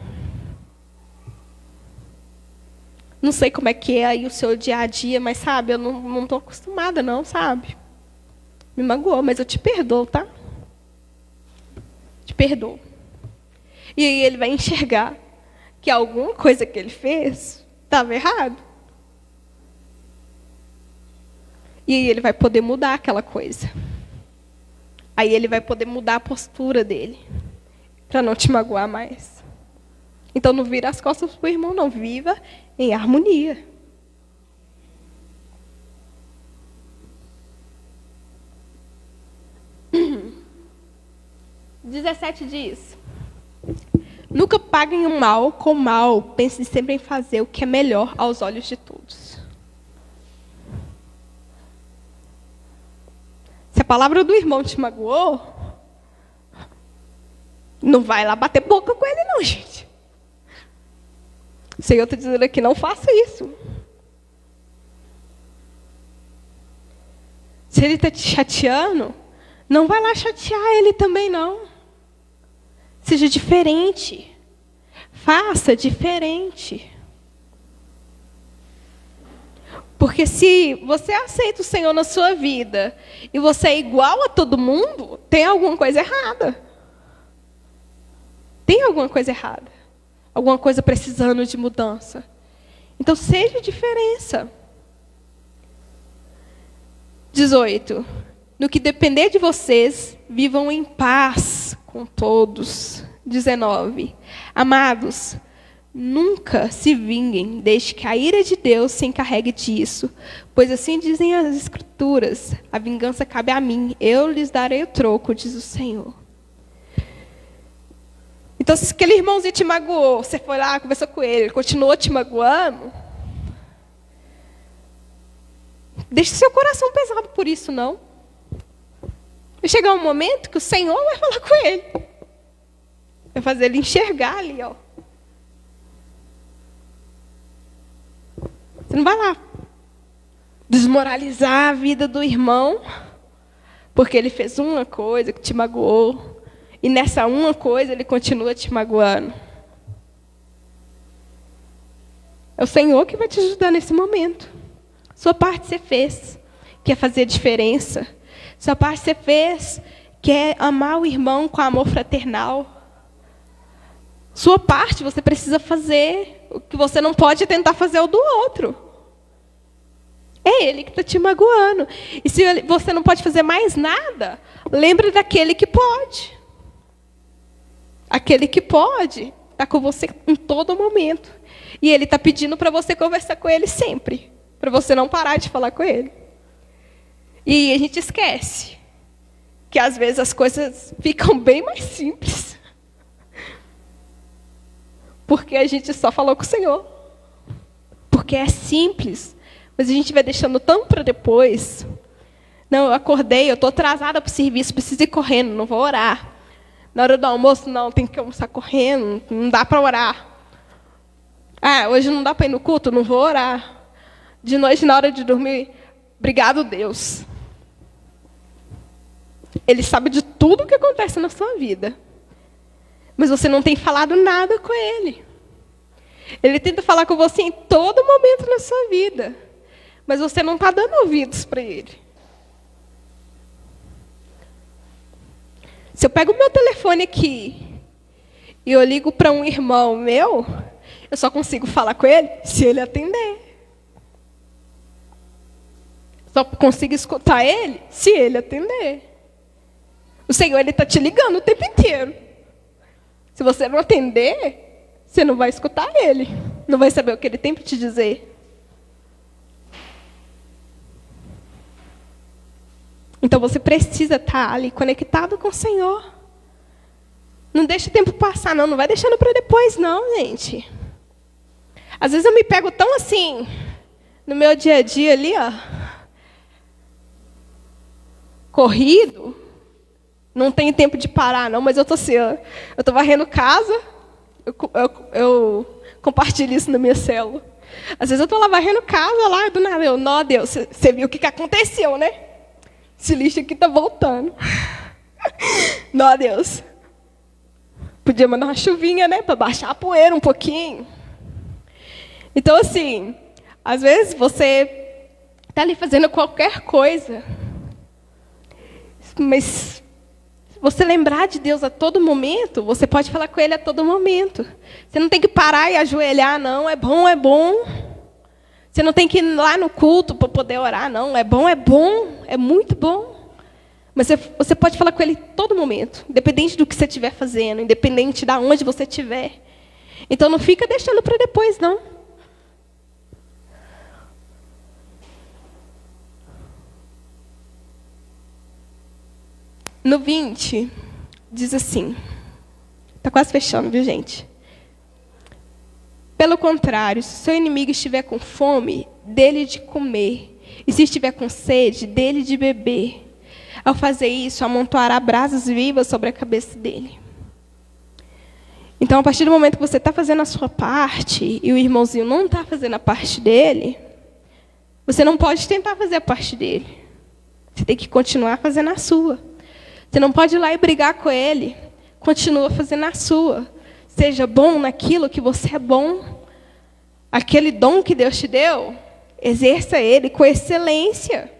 Não sei como é que é aí o seu dia a dia, mas sabe, eu não estou acostumada não, sabe? Me magoou, mas eu te perdoo, tá? Te perdoo. E aí ele vai enxergar que alguma coisa que ele fez estava errado. E aí ele vai poder mudar aquela coisa. Aí ele vai poder mudar a postura dele, para não te magoar mais. Então não vira as costas para o irmão, não. Viva em harmonia. Uhum. 17 diz, nunca paguem o mal com o mal, pensem sempre em fazer o que é melhor aos olhos de todos. Se a palavra do irmão te magoou, não vai lá bater boca com ele não, gente. O Senhor está dizendo aqui, não faça isso. Se ele está te chateando, não vai lá chatear ele também, não. Seja diferente. Faça diferente. Porque Porque se você aceita o Senhor na sua vida e você é igual a todo mundo, tem alguma coisa errada. Tem alguma coisa errada. Alguma coisa precisando de mudança. Então, seja diferença. 18. No que depender de vocês, vivam em paz com todos. 19. Amados, nunca se vinguem, desde que a ira de Deus se encarregue disso. Pois assim dizem as Escrituras, a vingança cabe a mim, eu lhes darei o troco, diz o Senhor. Então, se aquele irmãozinho te magoou, você foi lá, conversou com ele continuou te magoando, deixe seu coração pesado por isso, não. Vai chegar um momento que o Senhor vai falar com ele. Vai fazer ele enxergar ali, ó. Você não vai lá desmoralizar a vida do irmão, porque ele fez uma coisa que te magoou, e nessa uma coisa ele continua te magoando. É o Senhor que vai te ajudar nesse momento. Sua parte você fez, que é fazer diferença. Sua parte você fez, que é amar o irmão com amor fraternal. Sua parte você precisa fazer. O que você não pode tentar fazer é o do outro. É ele que está te magoando. E se você não pode fazer mais nada, lembre daquele que pode. Aquele que pode está com você em todo momento. E ele está pedindo para você conversar com ele sempre. Para você não parar de falar com ele. E a gente esquece que às vezes as coisas ficam bem mais simples. Porque a gente só falou com o Senhor. Porque é simples. Mas a gente vai deixando tão para depois. Não, eu acordei, eu estou atrasada para o serviço, preciso ir correndo, não vou orar. Na hora do almoço, não, tem que almoçar correndo, não dá para orar. Ah, hoje não dá para ir no culto, não vou orar. De noite, na hora de dormir, obrigado, Deus. Ele sabe de tudo o que acontece na sua vida. Mas você não tem falado nada com ele. Ele tenta falar com você em todo momento na sua vida. Mas você não está dando ouvidos para ele. Se eu pego o meu telefone aqui e eu ligo para um irmão meu, eu só consigo falar com ele se ele atender. Só consigo escutar ele se ele atender. O Senhor, ele está te ligando o tempo inteiro. Se você não atender, você não vai escutar ele. Não vai saber o que ele tem para te dizer. Então você precisa estar ali conectado com o Senhor. Não deixa o tempo passar, não. Não vai deixando para depois, não, gente. Às vezes eu me pego tão assim, no meu dia a dia ali, ó, corrido. Não tenho tempo de parar, não, mas eu estou assim, ó, eu estou varrendo casa, eu compartilho isso na minha célula. Às vezes eu estou lá varrendo casa, lá, do nada, não, Deus, você viu o que aconteceu, né? Esse lixo aqui está voltando. Não, Deus. Podia mandar uma chuvinha, né? Para baixar a poeira um pouquinho. Então, assim, às vezes você está ali fazendo qualquer coisa. Mas se você lembrar de Deus a todo momento, você pode falar com Ele a todo momento. Você não tem que parar e ajoelhar, não. É bom, é bom. Você não tem que ir lá no culto para poder orar, não. É bom, é muito bom. Mas você pode falar com Ele todo momento, independente do que você estiver fazendo, independente de onde você estiver. Então não fica deixando para depois, não. No 20, diz assim, está quase fechando, viu, gente? Pelo contrário, se o seu inimigo estiver com fome, dê-lhe de comer. E se estiver com sede, dê-lhe de beber. Ao fazer isso, amontoará brasas vivas sobre a cabeça dele. Então, a partir do momento que você está fazendo a sua parte, e o irmãozinho não está fazendo a parte dele, você não pode tentar fazer a parte dele. Você tem que continuar fazendo a sua. Você não pode ir lá e brigar com ele. Continua fazendo a sua. Seja bom naquilo que você é bom. Aquele dom que Deus te deu, Exerça ele com excelência.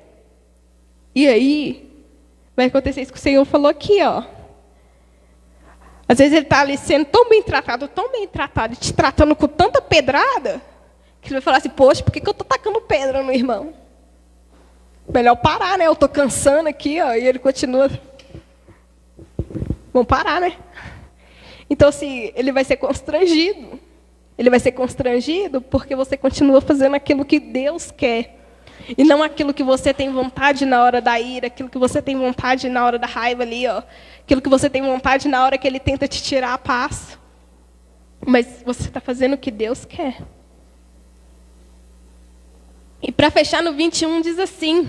E aí, vai acontecer isso que o Senhor falou aqui, ó. Às vezes ele está ali sendo tão bem tratado, te tratando com tanta pedrada, que ele vai falar assim, poxa, por que eu estou tacando pedra no irmão? Melhor parar, né? Eu estou cansando aqui, ó, e ele continua. Vamos parar, né? Então, assim, ele vai ser constrangido. Ele vai ser constrangido porque você continua fazendo aquilo que Deus quer. E não aquilo que você tem vontade na hora da ira, aquilo que você tem vontade na hora da raiva ali, ó. Aquilo que você tem vontade na hora que ele tenta te tirar a paz. Mas você está fazendo o que Deus quer. E para fechar no 21 diz assim: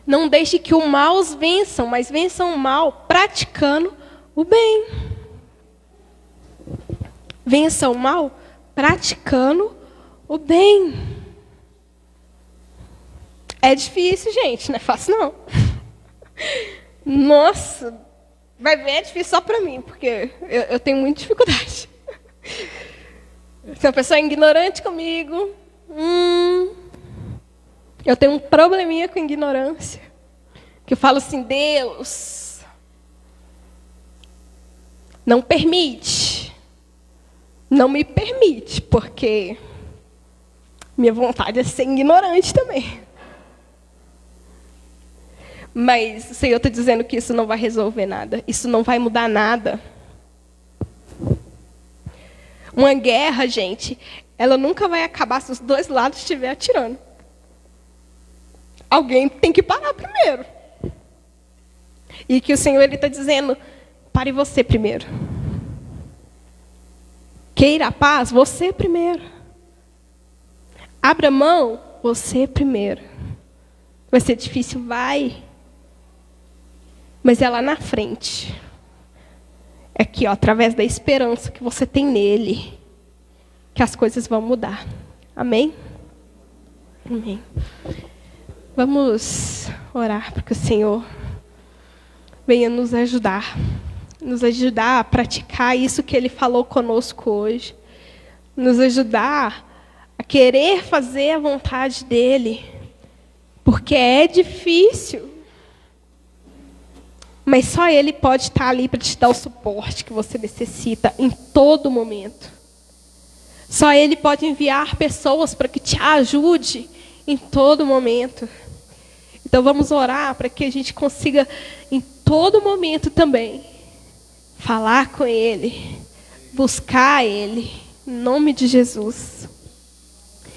não deixe que o mal os vençam, mas vençam o mal praticando o bem. Vença o mal praticando o bem. É difícil, gente, não é fácil, não. Nossa, vai ver, é difícil só para mim, porque eu tenho muita dificuldade. Se uma pessoa é ignorante comigo, eu tenho um probleminha com ignorância. Que eu falo assim, Deus, não permite. Não me permite, porque minha vontade é ser ignorante também. Mas o Senhor está dizendo que isso não vai resolver nada. Isso não vai mudar nada. Uma guerra, gente, ela nunca vai acabar se os dois lados estiverem atirando. Alguém tem que parar primeiro. E que o Senhor está dizendo, pare você primeiro. Queira a paz, você primeiro. Abra mão, você primeiro. Vai ser difícil, vai. Mas é lá na frente. É aqui, ó, através da esperança que você tem nele, que as coisas vão mudar. Amém? Amém. Vamos orar para que o Senhor venha nos ajudar a praticar isso que Ele falou conosco hoje, nos ajudar a querer fazer a vontade dEle, porque é difícil, mas só Ele pode estar ali para te dar o suporte que você necessita em todo momento. Só Ele pode enviar pessoas para que te ajude em todo momento. Então vamos orar para que a gente consiga em todo momento também falar com Ele, buscar Ele, em nome de Jesus.